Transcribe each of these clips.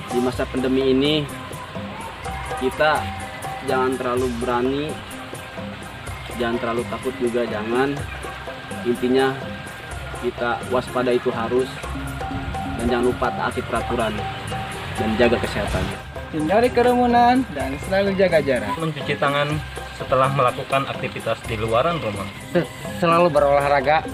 Di masa pandemi ini kita jangan terlalu berani, jangan terlalu takut juga, jangan. Intinya kita waspada itu harus, dan jangan lupa taati peraturan dan jaga kesehatannya. Hindari kerumunan dan selalu jaga jarak. Mencuci tangan setelah melakukan aktivitas di luaran rumah. Selalu berolahraga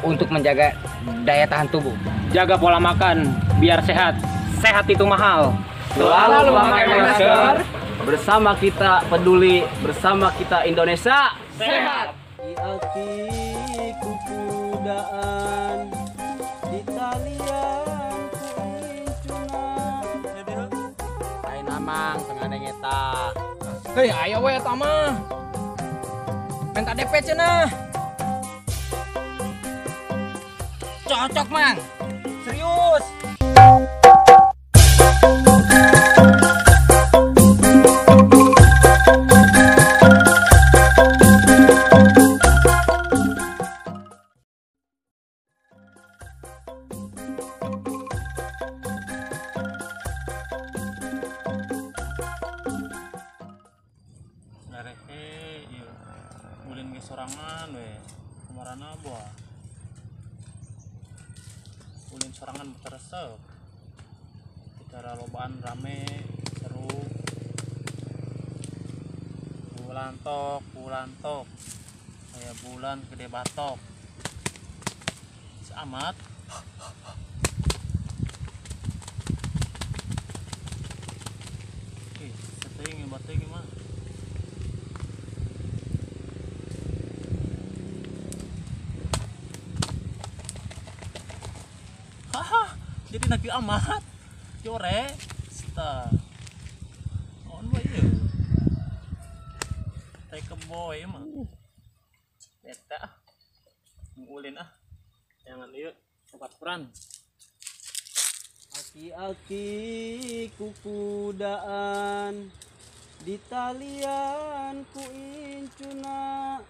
untuk menjaga daya tahan tubuh. Jaga pola makan biar sehat. Sehat itu mahal. Selalu memakai masker. Bersama kita peduli, bersama kita Indonesia Sehat. Aki kukudaan di talian kuincuna. Lain amang tengah ngeta. Hei, ayo we tama. Minta DP cenah. Cocok, Mang. Serius. Ulin ge sorangan we kumarana boa. Ulin sorangan teresep. Bicara lobaan rame seru. Bulan tok. Kayak bulan gede batok. Amat. Setting bateng gimana? Jadi nak amat jore sta on way yo take a boy mah beta ngulin jangan lihat tempat peran. Aki kukudaan di talian kuincuna,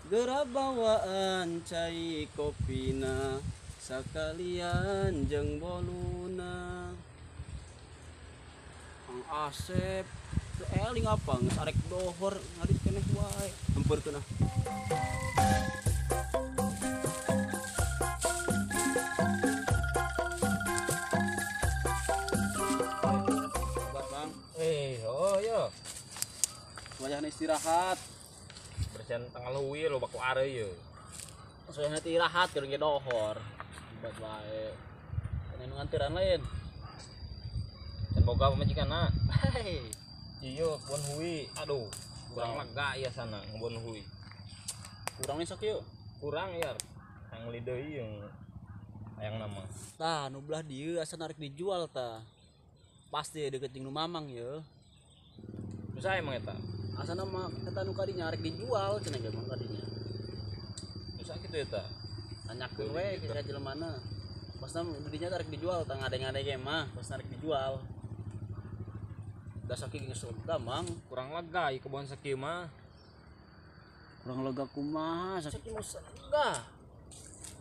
gerabawaan cai kopina sakalian jeung boluna. Kang Asep teu eling apa geus arek dohor ngadit keneh wae hempeurkeun ah. Bang, Oh yo wayahna istirahat. bersihan tanggal leuwih lo baku are ye. Soalnya istirahat keur ge dohor. Buat bae. Kana ngantiran lain. Can boga pamajikanna. Hei, Iya, kebun hui. Aduh, kurang lega ya sana kebun hui. kurang nih sok yuk. Kurang ya. Yang lideui yang hayang nama. Tah, nu belah dieu asa narik dijual tah. Pasti deket jeung nu Mamang ye. Bisa emang eta. Asa nama kata nu kadinya arek dijual cenah ge mah kadinya. Bisa gitu eta. Tanyakeun we ke jelemana. Pasna didinya arek dijual tah ngade-ngade ge mah, pas arek dijual. Da saking surga Mang, Kurang lega ieu kebun sakieu mah. kurang lega kumaha saking mah surga.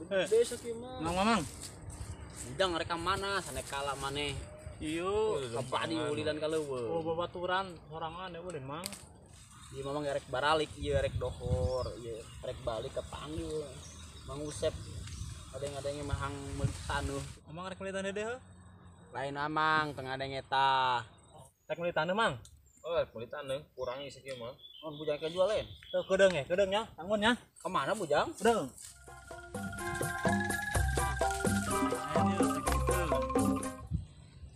Gede saking mah. Mamang. Udang rek ka mana sanek kala maneh. Iyo. Apa di ulilan Oh, kaleuweung. babaturan sorangan ya ulin, Mang. Ieu Mamang rek baralik, ieu rek dohor, ieu rek balik ke panggil. Mang Usep adeng-adenge mahang meuli tanuh. Mamang rek melitan deudeh heuh. Lain amang tengah adeng eta. Rek melitan Mang. Oh, kulitan kurang ieu sakieu mah. Mun bujang kejual lain. Tuh kedeung ya, tanggon ya. Kemana bujang? Kedeung.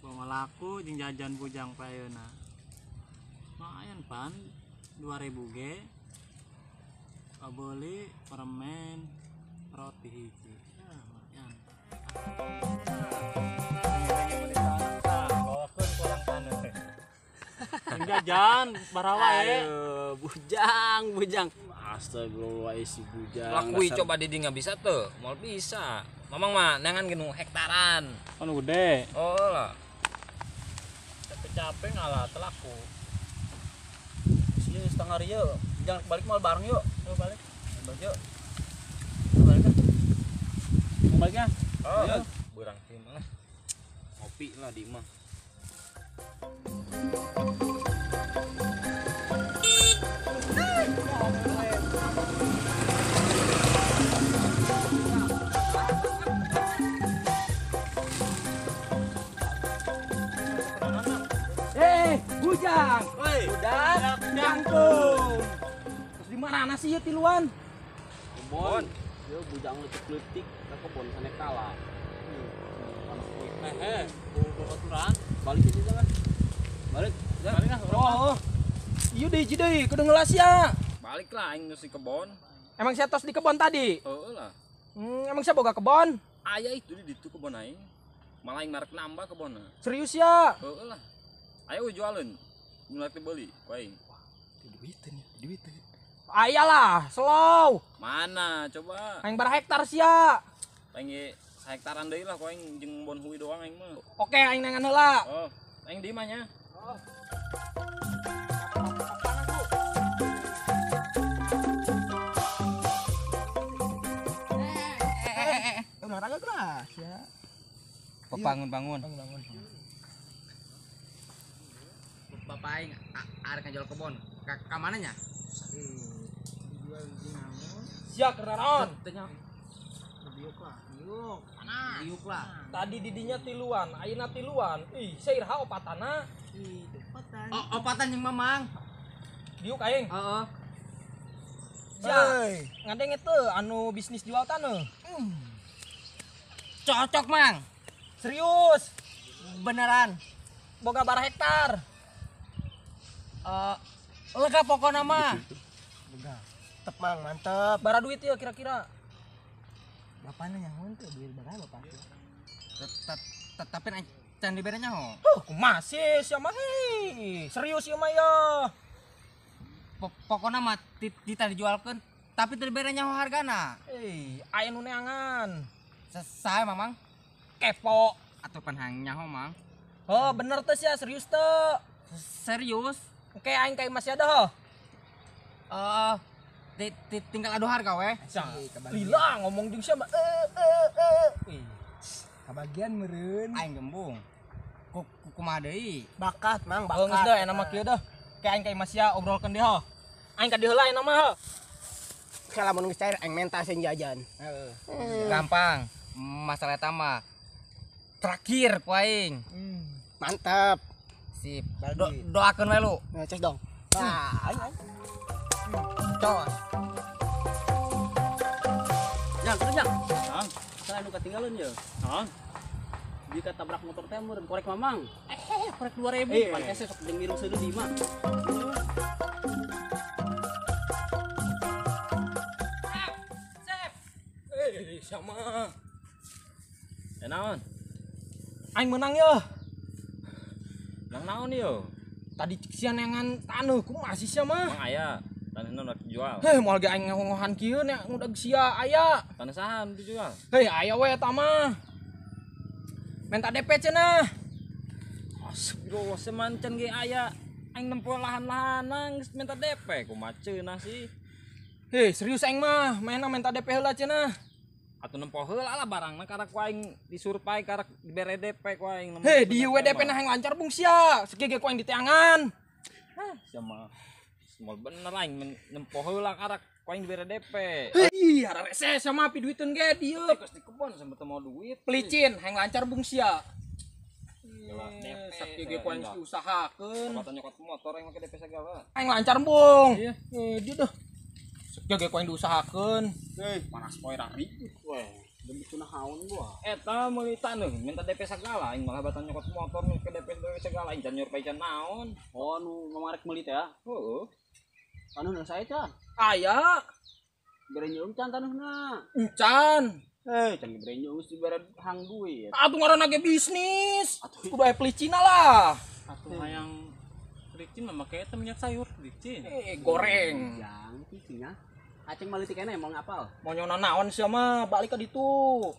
Bawa laku jeung jajan bujang payeuna. Lumayan pan 2000 ge. Kabeli permen roti hiji. Lumayan. Bawakeun kurang taneuh. Jeung jajan barawa Aduh, bujang. Astagfirullah isi bujang. Lakui Dasar- coba di nggak bisa tuh, mau bisa. Mamang mah nangan genu hektaran. Kan gede. Oh lah. Capek-capek ngalah telaku. Sieun setengah rieu. Bujang balik mal bareng yuk. Ayo balik. Balik yuk. Balik kan. Mau baliknya? Oh, Ayo. berang tim lah. Ngopi lah di mah. Bujang. Woi, Udah jangkung. Terus di mana sih ya tiluan? Kebon. Yo bujang letik-letik ke kebon sana kalah. Aturan. Balik aja jangan. Balik. Balik lah. Oh. Iya deh, jadi kudu ngelas ya. balik lah aing nusi kebon. Emang saya tos di kebon tadi? Heueuh lah. Emang saya boga kebon? Aya itu di ditu kebon aing. Malah aing marek nambah kebonna. Serius ya? Heueuh lah. Ayo jualin. Mulai beli ku aing. Duitin. Ayalah, slow. Mana coba? Aing bar hektar sia. Aing ge hektaran deui lah ku aing jeung bon hui doang aing mah. Oke, aing nangan heula. Oh, aing di imahnya. Olahraga keras ya. Bangun. Bapak aing arek ngajol kebon. Ka mananya? Sia kenaon? Tanya. Diuk lah. Tadi didinya tiluan, ayeuna tiluan. Ih, sairha opatana. Opatan yang mamang. Diuk aing. Heeh. Sia, ngadeng itu anu bisnis jual tanah. Cocok, Mang. Serius. Beneran. Boga bar hektar. Lega pokoknya mah. Lega. Tep Mang, mantep. Bara duit ya kira-kira. Bapaknya yang nguntut duit berapa Bapak? Tapi can diberenya ho. Masih sia mah serius ya mah ya. Pokoknya mah kita dijualkeun tapi teu diberenya ho hargana. Aya nu neangan. Saya Mamang. Kepo atuh panhangnya ho Mang. Oh, bener teh sia serius teh. Serius? Oke aing kayak masih ada ho. Tinggal adu harga weh. Lila ngomong jeung sia mah. Kabagian meureun. Aing gembung. Kumaha deui? Bakat, Mang, bakat. Geus deh enak mah kieu dah. Kayak aing kayak masih obrolkeun deui ho. Aing ka dieu heula enak mah ho. Kalau mun geus cair aing mentaseun jajan. Heeh. Gampang. Masalah eta mah terakhir ku aing. Mantap. Sip. Doakeun we lu. Cek dong. Nah, aing. Cos. Jang. Hang, Sana anu ketinggalan ya. hang. Jika tabrak motor teh meureun korek Mamang. Korek 2000. Pan kese sok jeung mirung seudeu di mah. Sama. Naon? Aing menang ya. Nang naon yo? Tadi sia neangan taneuh ku masih sia mah. Mang aya. Tanahna udah dijual. Moal ge aing ngongohan kieu nya udah sia aya. Tanah sahan dijual. Aya we eta mah. Minta DP cenah. Astagfirullah semancan ge aya. Aing nempo lahan-lahanan geus minta DP kumaha ceunah sih. Serius aing mah, mainna minta DP heula cenah. Atuh nempo heula lah barangna karek ku aing disurpai karek dibere DP ku aing. Di WDP nah yang lancar bung sia. Segege ku aing diteangan. Sama semua bener aing nempo heula karek ku aing dibere DP. Ada rese sama api duiteun ge dieu. Geus di kebon sampe teu mau duit. Pelicin, hayang lancar bung sia. DP. Segege ku aing usahakeun. Kata nyokot motor yang make DP segala. Aing lancar bung. Iya. Dia dah. Segege ku aing diusahakeun. Panas poe rari. Weh, demi teu nahaun gua. Eta meuli taneuh minta DP segala aing malah batan nyokot motor make DP segala aing can nyurpai can naon. Oh, nu mamarek meuli teh ya. Heueuh. Taneuh na sae can? Aya. Bere nyeung can taneuhna. Encan. Can bere nyeung geus dibere hang duit. Atuh ngaranna ge bisnis. Kudu aya pelicina lah. Atuh hayang licin mah make eta minyak sayur licin. Goreng. Jang kikinya. Aceng maleutik keneh emang apal. Mau nyona naon sia mah balik ka ditu.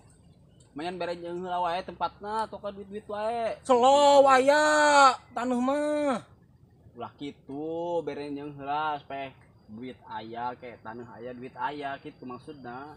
Mayan bere nyeung heula wae tempatna toka duit-duit wae. Slow aya taneuh mah. Ulah kitu bere nyeung heula supaya duit aya ke taneuh aya duit aya kitu maksudna.